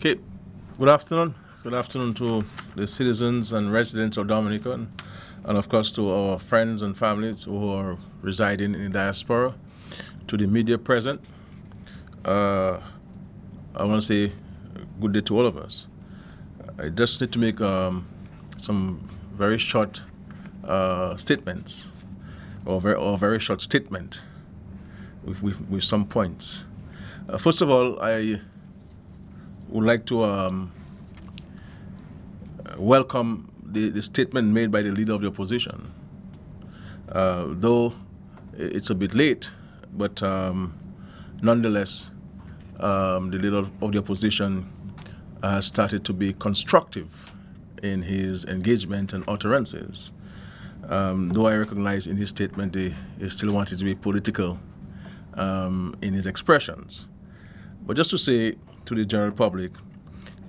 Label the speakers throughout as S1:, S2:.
S1: Okay, good afternoon. Good afternoon to the citizens and residents of Dominica, and of course to our friends and families who are residing in the diaspora, to the media present. I want to say good day to all of us. I just need to make some very short statements, or very short statement with some points. First of all, I would like to welcome the statement made by the leader of the opposition. Though it's a bit late, but nonetheless, the leader of the opposition has started to be constructive in his engagement and utterances. Though I recognize in his statement he still wanted to be political in his expressions. But just to say to the general public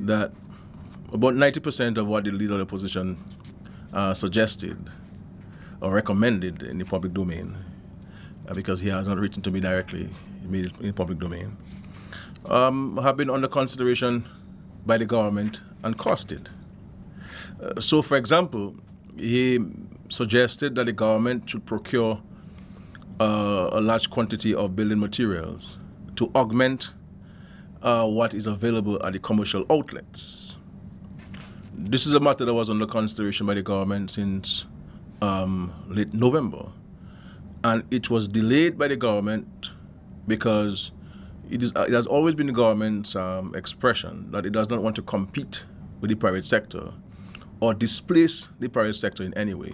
S1: that about 90% of what the leader of the opposition suggested or recommended in the public domain, because he has not written to me directly, he made it in the public domain, have been under consideration by the government and costed. So, for example, he suggested that the government should procure a large quantity of building materials to augment what is available at the commercial outlets. This is a matter that was under consideration by the government since late November, and it was delayed by the government because it has always been the government's expression that it does not want to compete with the private sector or displace the private sector in any way.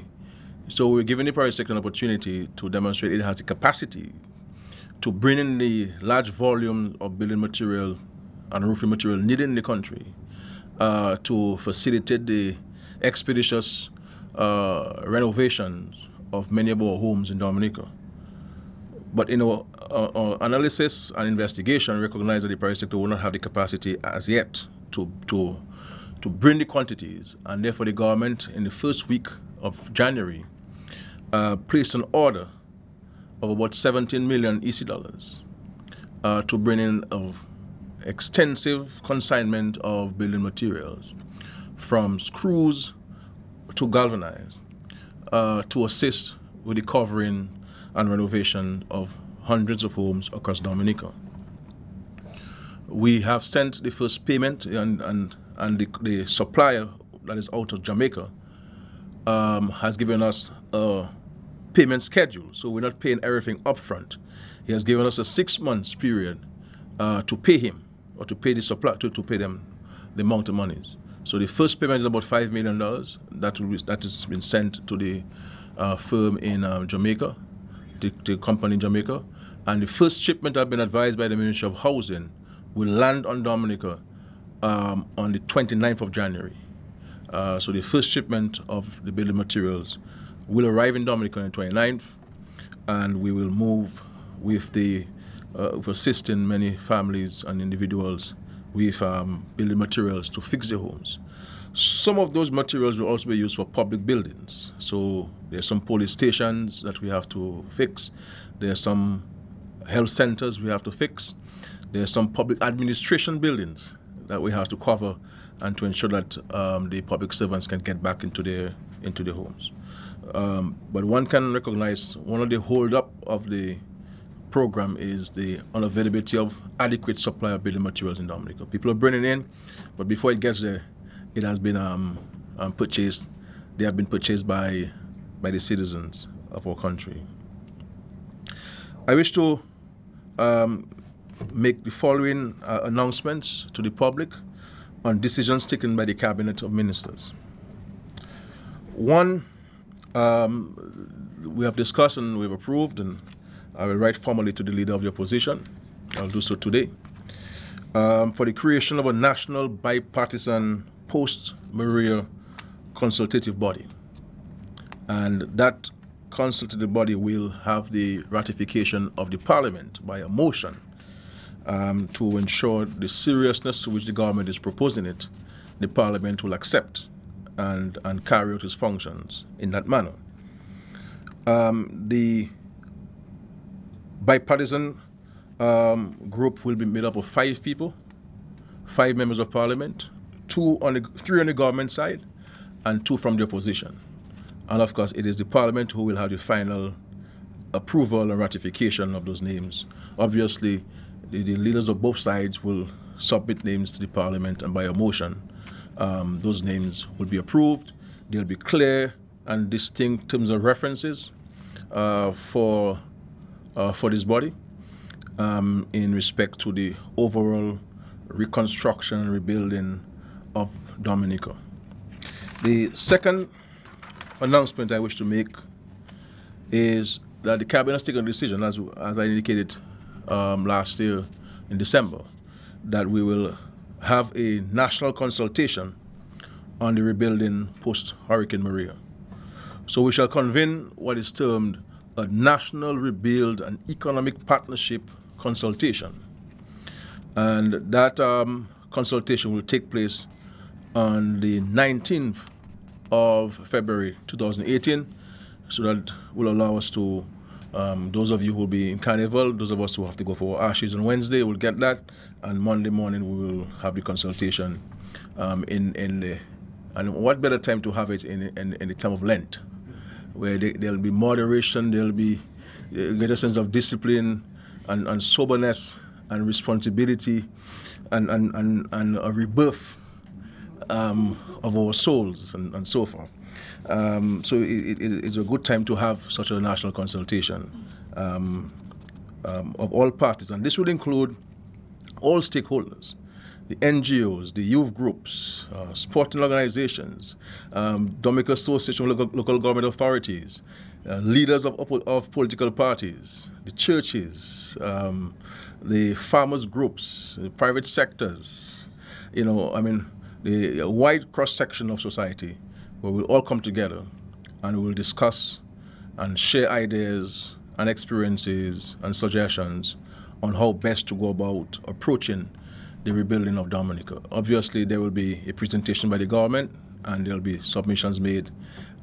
S1: So we're giving the private sector an opportunity to demonstrate it has the capacity to bring in the large volume of building material and roofing material needed in the country to facilitate the expeditious renovations of many of our homes in Dominica. But in our analysis and investigation, recognize that the private sector will not have the capacity as yet to bring the quantities, and therefore the government in the first week of January placed an order of about 17 million EC dollars to bring in an extensive consignment of building materials, from screws to galvanized, to assist with the covering and renovation of hundreds of homes across Dominica. We have sent the first payment, and the supplier that is out of Jamaica has given us a payment schedule, so we're not paying everything up front. He has given us a 6 months period to pay him, or to pay the supplier, to pay them the amount of monies. So the first payment is about $5 million that has been sent to the firm in Jamaica, the company in Jamaica, and the first shipment has been advised by the Ministry of Housing will land on Dominica on the 29th of January. So the first shipment of the building materials will arrive in Dominica on the 29th, and we will move with assisting many families and individuals with building materials to fix their homes. Some of those materials will also be used for public buildings. So there are some police stations that we have to fix. There are some health centers we have to fix. There are some public administration buildings that we have to cover, and to ensure that the public servants can get back into their homes. But one can recognize one of the hold-up of the program is the unavailability of adequate supply of building materials in Dominica. People are bringing in, but before it gets there, it has been purchased. They have been purchased by the citizens of our country. I wish to make the following announcements to the public on decisions taken by the Cabinet of Ministers. One, we have discussed and we've approved, and I will write formally to the leader of the opposition. I'll do so today. For the creation of a national bipartisan post-Maria consultative body. And that consultative body will have the ratification of the Parliament by a motion to ensure the seriousness to which the government is proposing it, the Parliament will accept and carry out its functions in that manner. The bipartisan group will be made up of 5 people 5 members of parliament, 3 on the government side, and 2 from the opposition. And of course, it is the parliament who will have the final approval and ratification of those names. Obviously, the leaders of both sides will submit names to the parliament, and by a motion, those names will be approved. They'll be clear and distinct terms of references for this body in respect to the overall reconstruction and rebuilding of Dominica. The second announcement I wish to make is that the cabinet has taken a decision, as I indicated last year in December, that we will have a national consultation on the rebuilding post-Hurricane Maria. So we shall convene what is termed a National Rebuild and Economic Partnership Consultation. And that consultation will take place on the 19th of February 2018, so that will allow us to, those of you who will be in Carnival, those of us who have to go for Ashes on Wednesday will get that, and Monday morning we will have the consultation and what better time to have it in the time of Lent, where there'll be moderation, there'll be a greater sense of discipline and soberness and responsibility and a rebirth of our souls and so forth. So it's a good time to have such a national consultation of all parties, and this would include all stakeholders, the NGOs, the youth groups, sporting organizations, Dominica Association of local government authorities, leaders of political parties, the churches, the farmers groups, the private sectors, the wide cross-section of society, where we'll all come together and we'll discuss and share ideas and experiences and suggestions on how best to go about approaching the rebuilding of Dominica. Obviously, there will be a presentation by the government, and there will be submissions made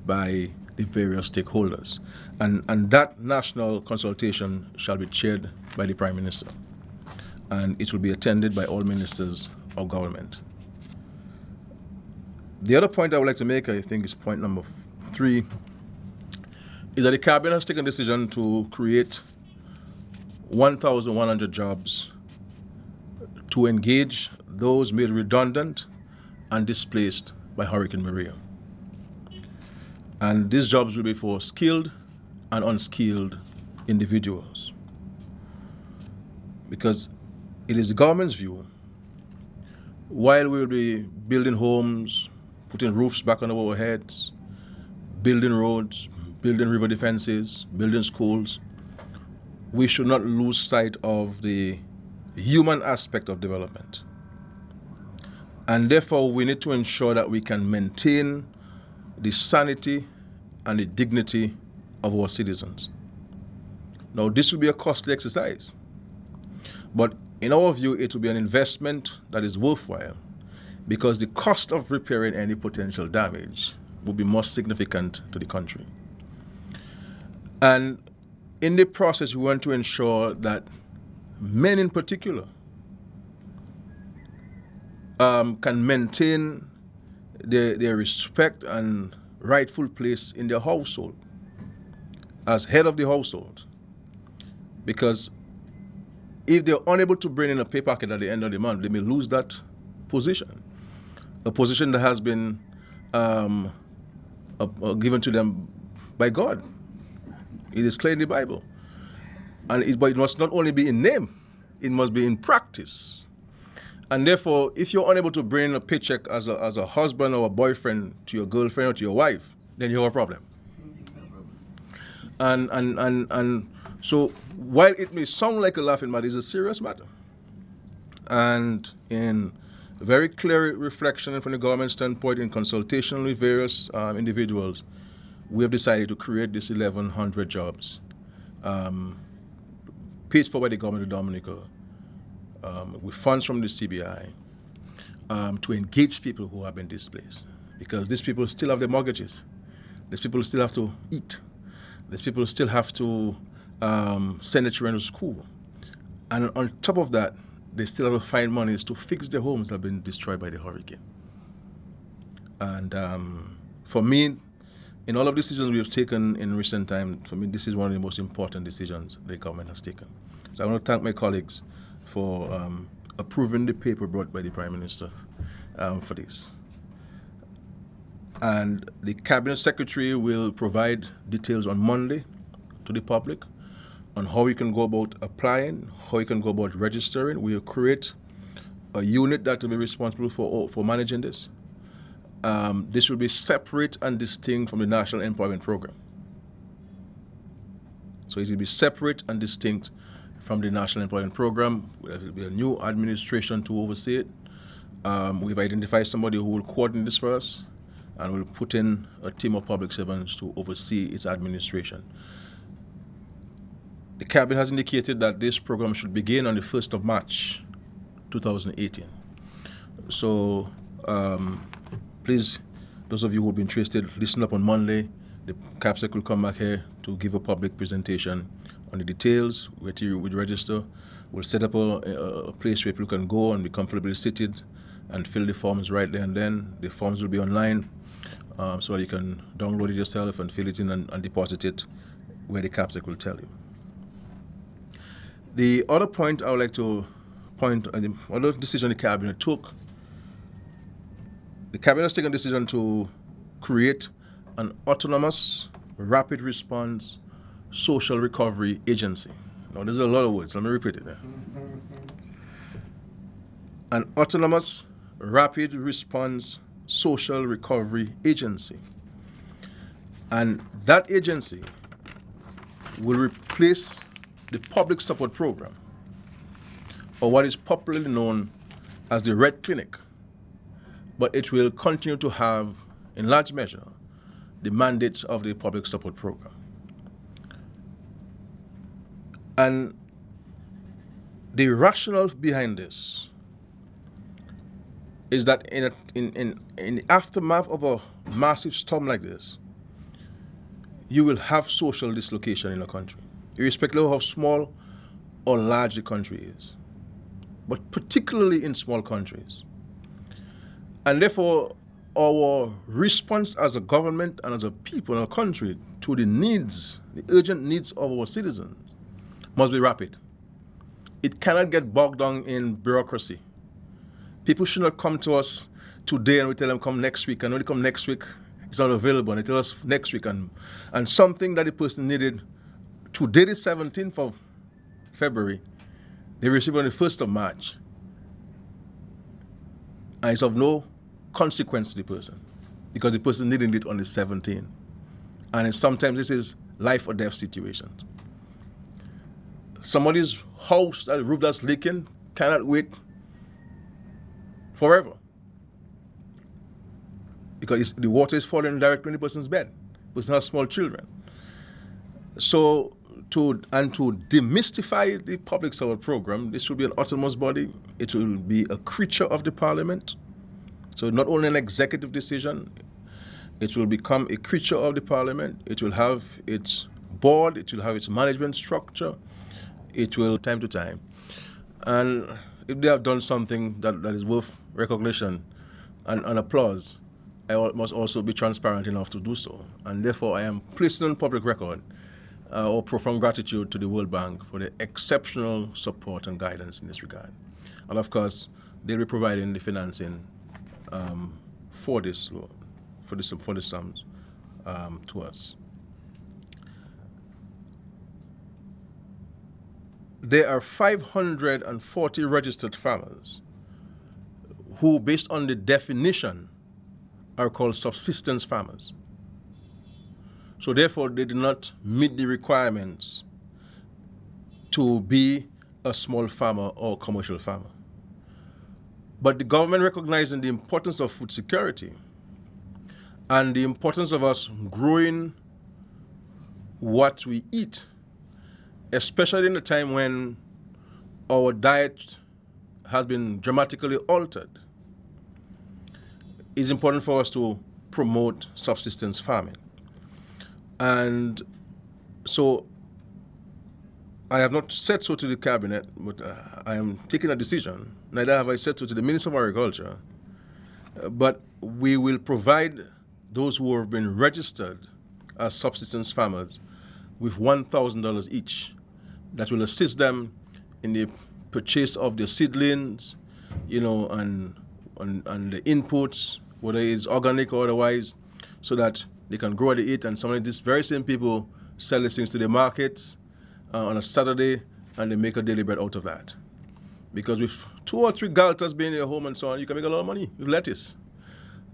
S1: by the various stakeholders. And that national consultation shall be chaired by the Prime Minister, and it will be attended by all ministers of government. The other point I would like to make, I think, is point number 3, is that the Cabinet has taken a decision to create 1,100 jobs to engage those made redundant and displaced by Hurricane Maria. And these jobs will be for skilled and unskilled individuals. Because it is the government's view, while we will be building homes, putting roofs back on our heads, building roads, building river defenses, building schools, we should not lose sight of the human aspect of development. And therefore, we need to ensure that we can maintain the sanity and the dignity of our citizens. Now, this will be a costly exercise, but in our view, it will be an investment that is worthwhile, because the cost of repairing any potential damage will be more significant to the country. And in the process, we want to ensure that men in particular can maintain their respect and rightful place in their household as head of the household. Because if they're unable to bring in a pay packet at the end of the month, they may lose that position, a position that has been given to them by God. It is clear in the Bible. But it must not only be in name, it must be in practice. And therefore, if you're unable to bring a paycheck as a husband or a boyfriend to your girlfriend or to your wife, then you have a problem. And so while it may sound like a laughing matter, it's a serious matter. And in very clear reflection from the government standpoint, in consultation with various individuals, we have decided to create this 1,100 jobs paid for by the government of Dominica with funds from the CBI to engage people who have been displaced. Because these people still have their mortgages. These people still have to eat. These people still have to send their children to school. And on top of that, they still have to find monies to fix their homes that have been destroyed by the hurricane. And for me, in all of the decisions we have taken in recent time, for me, this is one of the most important decisions the government has taken. So I want to thank my colleagues for approving the paper brought by the Prime Minister for this. And the Cabinet Secretary will provide details on Monday to the public on how you can go about applying, how you can go about registering. We will create a unit that will be responsible for managing this. This will be separate and distinct from the National Employment Program. So it will be separate and distinct from the National Employment Program. There will be a new administration to oversee it. We've identified somebody who will coordinate this for us, and we'll put in a team of public servants to oversee its administration. The Cabinet has indicated that this program should begin on the 1st of March, 2018. So please, those of you who will be interested, listen up on Monday. The CAPSEC will come back here to give a public presentation on the details, where you would register. We'll set up a place where people can go and be comfortably seated and fill the forms right there and then. The forms will be online, so that you can download it yourself and fill it in and deposit it where the CAPSEC will tell you. The other point I would like to point, the other decision the Cabinet took, the Cabinet has taken a decision to create an autonomous, rapid response, social recovery agency. Now, there's a lot of words. Let me repeat it there. An autonomous, rapid response, social recovery agency. And that agency will replace the public support program, or what is popularly known as the Red Clinic. But it will continue to have, in large measure, the mandates of the public support program. And the rationale behind this is that in the aftermath of a massive storm like this, you will have social dislocation in a country, irrespective of how small or large the country is, but particularly in small countries. And therefore, our response as a government and as a people in a country to the needs, the urgent needs of our citizens, must be rapid. It cannot get bogged down in bureaucracy. People should not come to us today and we tell them come next week, and when they come next week, it's not available, and they tell us next week, and something that the person needed today, the 17th of February, they receive on the 1st of March. And it's of no consequence to the person, because the person needing it on the 17th. And sometimes this is life or death situations. Somebody's house, that roof that's leaking, cannot wait forever, because the water is falling directly on the person's bed. The person has small children. So to demystify the public support program, this will be an autonomous body. It will be a creature of the Parliament. So not only an executive decision, it will become a creature of the Parliament. It will have its board, it will have its management structure. It will, time to time. And if they have done something that is worth recognition and applause, I must also be transparent enough to do so. And therefore, I am placing on public record our profound gratitude to the World Bank for the exceptional support and guidance in this regard. And of course, they'll be providing the financing for this loan, for the sums to us. There are 540 registered farmers who, based on the definition, are called subsistence farmers. So therefore, they do not meet the requirements to be a small farmer or commercial farmer. But the government, recognizing the importance of food security and the importance of us growing what we eat, especially in a time when our diet has been dramatically altered, it's important for us to promote subsistence farming. And so I have not said so to the cabinet, but I am taking a decision. Neither have I said so to the Minister of Agriculture. But we will provide those who have been registered as subsistence farmers with $1,000 each. That will assist them in the purchase of the seedlings, and the inputs, whether it's organic or otherwise, so that they can grow the eat. And some of these very same people sell these things to the markets on a Saturday, and they make a daily bread out of that. Because with 2 or 3 galtas being in your home and so on, you can make a lot of money with lettuce.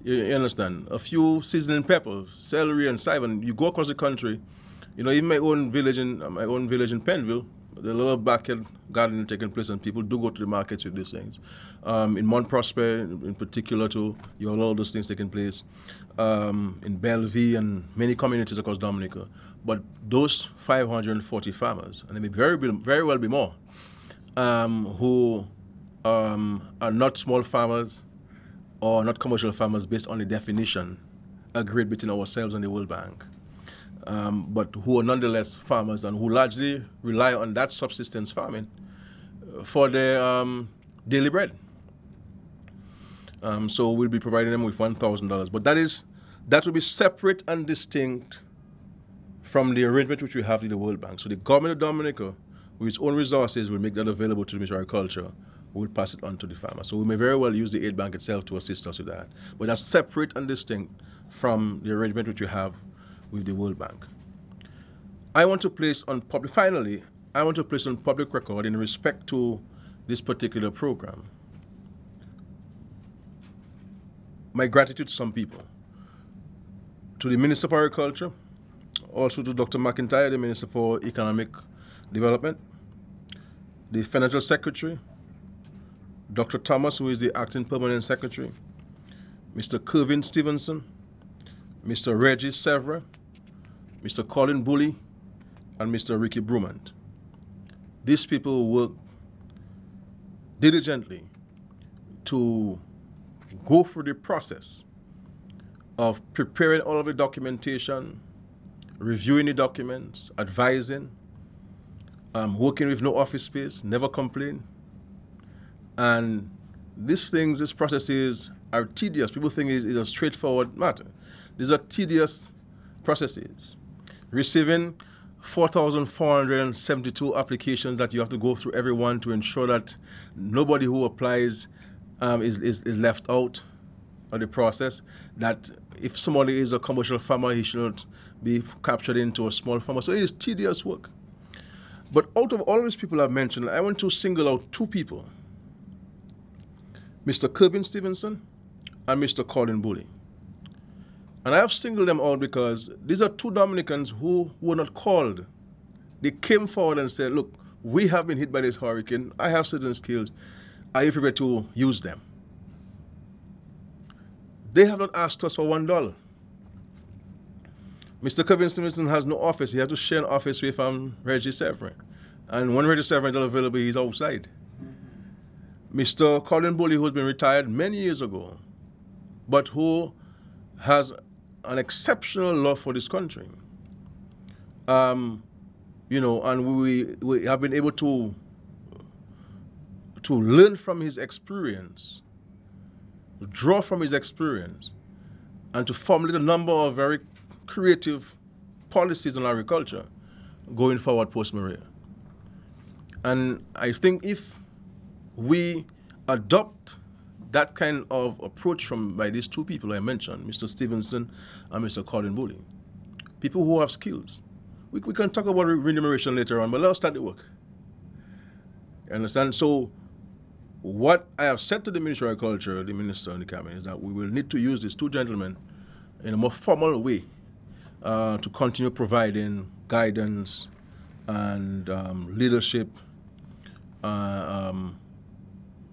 S1: You understand? A few seasoning peppers, celery and cinnamon. You go across the country, even my own village in Penville, the little backyard gardening taking place, and people do go to the markets with these things. In Mount Prosper, in particular, too, you have a lot of those things taking place. In Bellevue and many communities across Dominica. But those 540 farmers, and there may very well be more, who are not small farmers or not commercial farmers based on the definition agreed between ourselves and the World Bank, but who are nonetheless farmers and who largely rely on that subsistence farming for their daily bread. So we'll be providing them with $1,000, but that will be separate and distinct from the arrangement which we have with the World Bank. So the government of Dominica, with its own resources, will make that available to the Ministry of Agriculture. We'll pass it on to the farmer. So we may very well use the aid bank itself to assist us with that. But that's separate and distinct from the arrangement which we have with the World Bank. I want to place on public record in respect to this particular program my gratitude to some people. To the Minister for Agriculture, also to Dr. McIntyre, the Minister for Economic Development, the Financial Secretary, Dr. Thomas, who is the Acting Permanent Secretary, Mr. Kevin Stevenson, Mr. Reggie Sevra, Mr. Colin Bully, and Mr. Ricky Brumant. These people work diligently to go through the process of preparing all of the documentation, reviewing the documents, advising, working with no office space, never complain. And these processes are tedious. People think it's a straightforward matter. These are tedious processes. Receiving 4,472 applications that you have to go through every one to ensure that nobody who applies is left out of the process, that if somebody is a commercial farmer, he shouldn't be captured into a small farmer. So it is tedious work. But out of all these people I've mentioned, I want to single out 2 people, Mr. Kevin Stevenson and Mr. Colin Bully. And I have singled them out because these are 2 Dominicans who were not called. They came forward and said, look, we have been hit by this hurricane. I have certain skills. Are you prepared to use them? They have not asked us for $1. Mr. Kevin Stevenson has no office. He has to share an office with Reggie Sevra. And when Reggie Sevra is not available, he's outside. Mr. Colin Bully, who's been retired many years ago, but who has an exceptional love for this country. And we have been able to learn from his experience, draw from his experience, and to formulate a number of very creative policies on agriculture going forward post-Maria. And I think if we adopt that kind of approach by these 2 people I mentioned, Mr. Stevenson and Mr. Colin Bully, people who have skills. We can talk about remuneration later on, but let's start the work. You understand? So what I have said to the Ministry of Agriculture, the Minister and the Cabinet, is that we will need to use these 2 gentlemen in a more formal way to continue providing guidance and leadership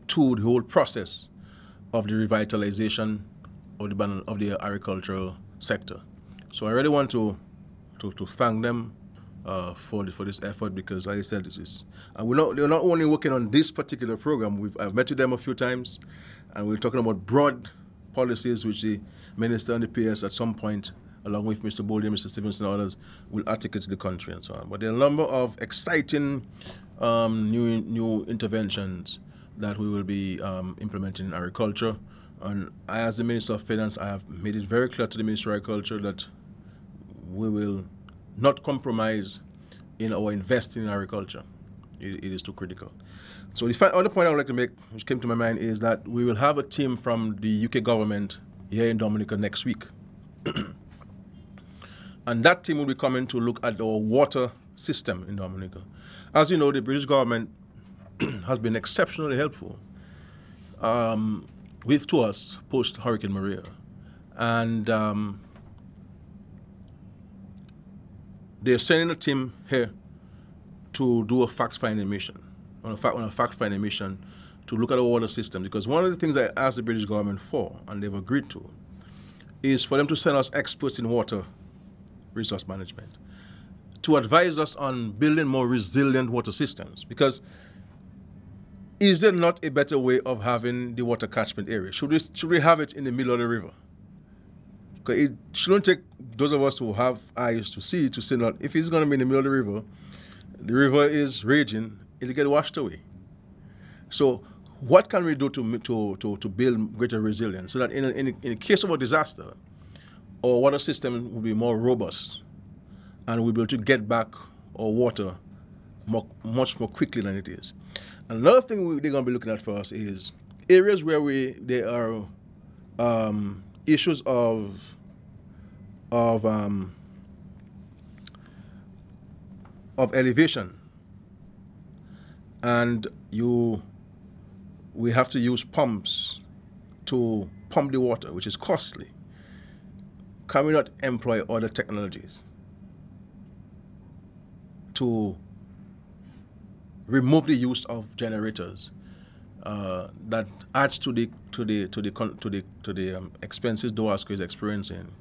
S1: to the whole process of the revitalization of the agricultural sector. So I really want to thank them for this effort, because, like I said, they're not only working on this particular program. I've met with them a few times, and we're talking about broad policies which the Minister and the PS at some point along with Mr. Bollier, Mr. Stevenson, and others, will articulate to the country and so on. But there are a number of exciting new interventions that we will be implementing in agriculture. And I, as the Minister of Finance, I have made it very clear to the Minister of Agriculture that we will not compromise in our investing in agriculture. It is too critical. So the other point I would like to make, which came to my mind, is that we will have a team from the UK government here in Dominica next week. And that team will be coming to look at our water system in Dominica. As you know, the British government has been exceptionally helpful to us post Hurricane Maria. And they're sending a team here to do a fact-finding mission, on a fact-finding mission to look at our water system. Because one of the things I asked the British government for, and they've agreed to, is for them to send us experts in water resource management to advise us on building more resilient water systems. Because is there not a better way of having the water catchment area? Should we have it in the middle of the river? Because it shouldn't take those of us who have eyes to see to say that if it's going to be in the middle of the river is raging, it'll get washed away. So what can we do to build greater resilience so that in the case of a disaster, our water system will be more robust and we'll be able to get back our water much more quickly than it is. Another thing they're going to be looking at for us is areas where there are issues of elevation, and we have to use pumps to pump the water, which is costly. Can we not employ other technologies to remove the use of generators that adds to the expenses DOASCO is experiencing,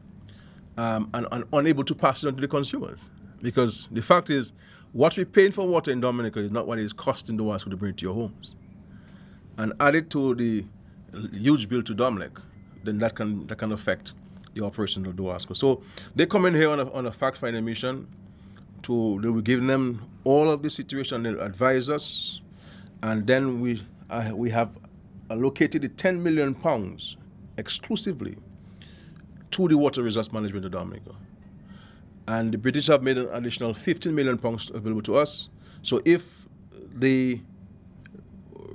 S1: and unable to pass it on to the consumers? Because the fact is, what we're paying for water in Dominica is not what it is costing DOASCO to bring it to your homes. And added to the huge bill to Dominic, then that can affect the operation of DOASCO. So they come in here on a fact-finding mission. They will give them all of the situation, they'll advise us, and then we have allocated the £10 million exclusively to the water resource management of Dominica. And the British have made an additional £15 million available to us. So if the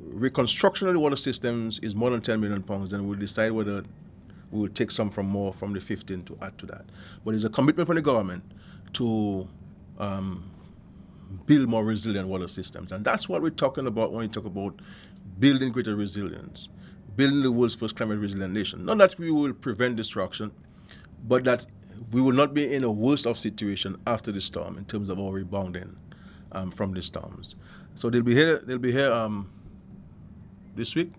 S1: reconstruction of the water systems is more than £10 million, then we'll decide whether we will take some from the 15 to add to that. But it's a commitment from the government to build more resilient water systems. And that's what we're talking about when we talk about building greater resilience, building the world's first climate resilient nation. Not that we will prevent destruction, but that we will not be in a worse off situation after the storm in terms of our rebounding from the storms. So they'll be here next week,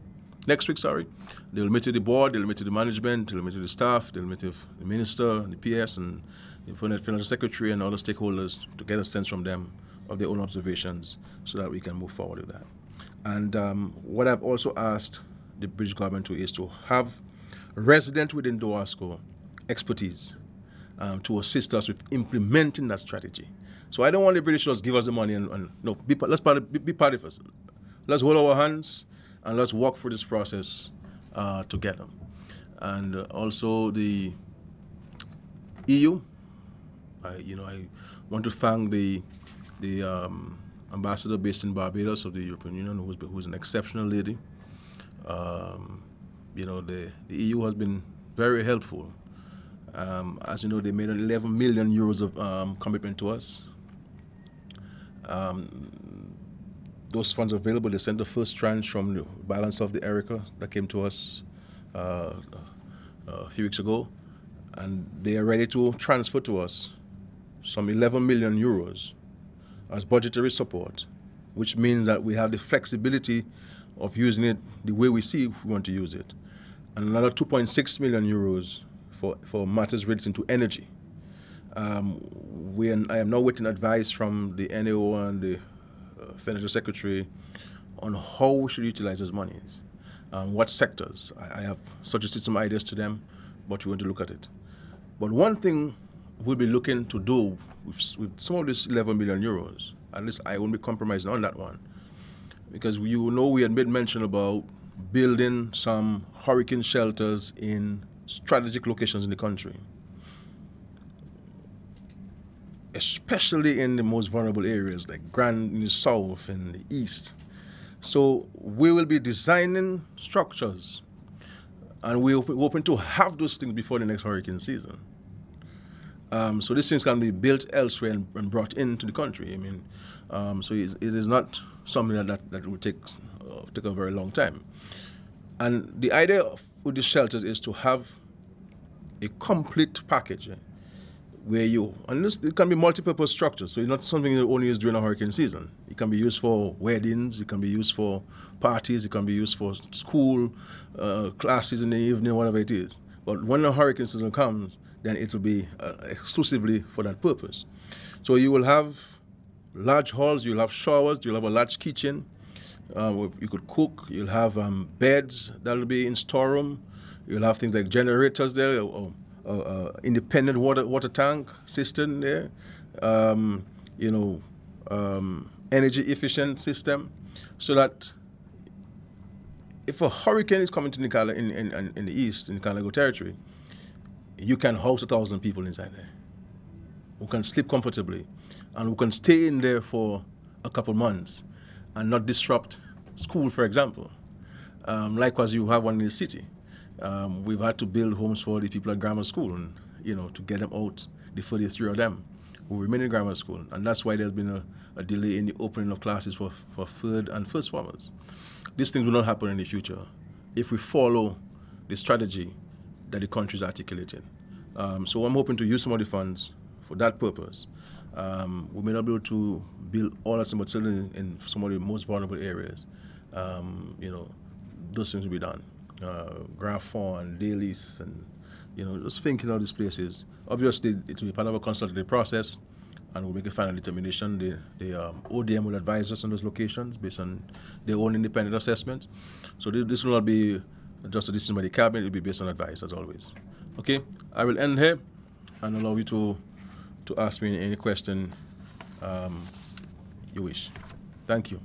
S1: They'll meet with the board, they'll meet with the management, they'll meet with the staff, they'll meet with the minister, the PS, and the financial secretary and other stakeholders to get a sense from them of their own observations so that we can move forward with that. And what I've also asked the British government is to have resident within DOASCO expertise to assist us with implementing that strategy. So I don't want the British just give us the money and no, let's be part of us. Let's hold our hands and let's walk through this process together. And also the EU, I want to thank the ambassador based in Barbados of the European Union, who's an exceptional lady. The EU has been very helpful. As you know, they made 11 million euros of commitment to us. Those funds are available. They sent the first tranche from the balance of the ERICA that came to us a few weeks ago, and they are ready to transfer to us some 11 million euros as budgetary support, which means that we have the flexibility of using it the way we see if we want to use it. And another 2.6 million euros for matters relating to energy. I am now waiting advice from the NAO and the Financial Secretary on how we should utilize those monies, what sectors. I have suggested some ideas to them, but we want to look at it. But one thing we'll be looking to do with some of this 11 million euros. At least I won't be compromising on that one. Because you know we had made mention about building some hurricane shelters in strategic locations in the country, especially in the most vulnerable areas like in the south and the east. So we will be designing structures, and we're hoping to have those things before the next hurricane season. So these things can be built elsewhere and brought into the country. I mean, so it is not something that will take a very long time. And the idea with the shelters is to have a complete package where it can be multi-purpose structures. So it's not something you only use during a hurricane season. It can be used for weddings, it can be used for parties, it can be used for school, classes in the evening, whatever it is. But when the hurricane season comes, then it will be exclusively for that purpose. So you will have large halls, you'll have showers, you'll have a large kitchen, you could cook, you'll have beds that will be in storeroom, you'll have things like generators there, or independent water tank system there, energy efficient system, so that if a hurricane is coming to Nicala in the east, in the Calago territory, you can house 1,000 people inside there who can sleep comfortably and who can stay in there for a couple months and not disrupt school, for example. Likewise, you have one in the city. We've had to build homes for the people at grammar school, and to get them out, the 43 of them who remain in grammar school, and that's why there's been a delay in the opening of classes for third and first formers. These things will not happen in the future if we follow the strategy that the country is articulating. So I'm hoping to use some of the funds for that purpose. We may not be able to build all at but certainly in some of the most vulnerable areas. Those things will be done. Grafon, Dailies, and just thinking of these places. Obviously, it will be part of a consultative process, and we'll make a final determination. The ODM will advise us on those locations based on their own independent assessment. So this will not be just a decision by the cabinet; it will be based on advice, as always. Okay, I will end here and allow you to ask me any question you wish. Thank you.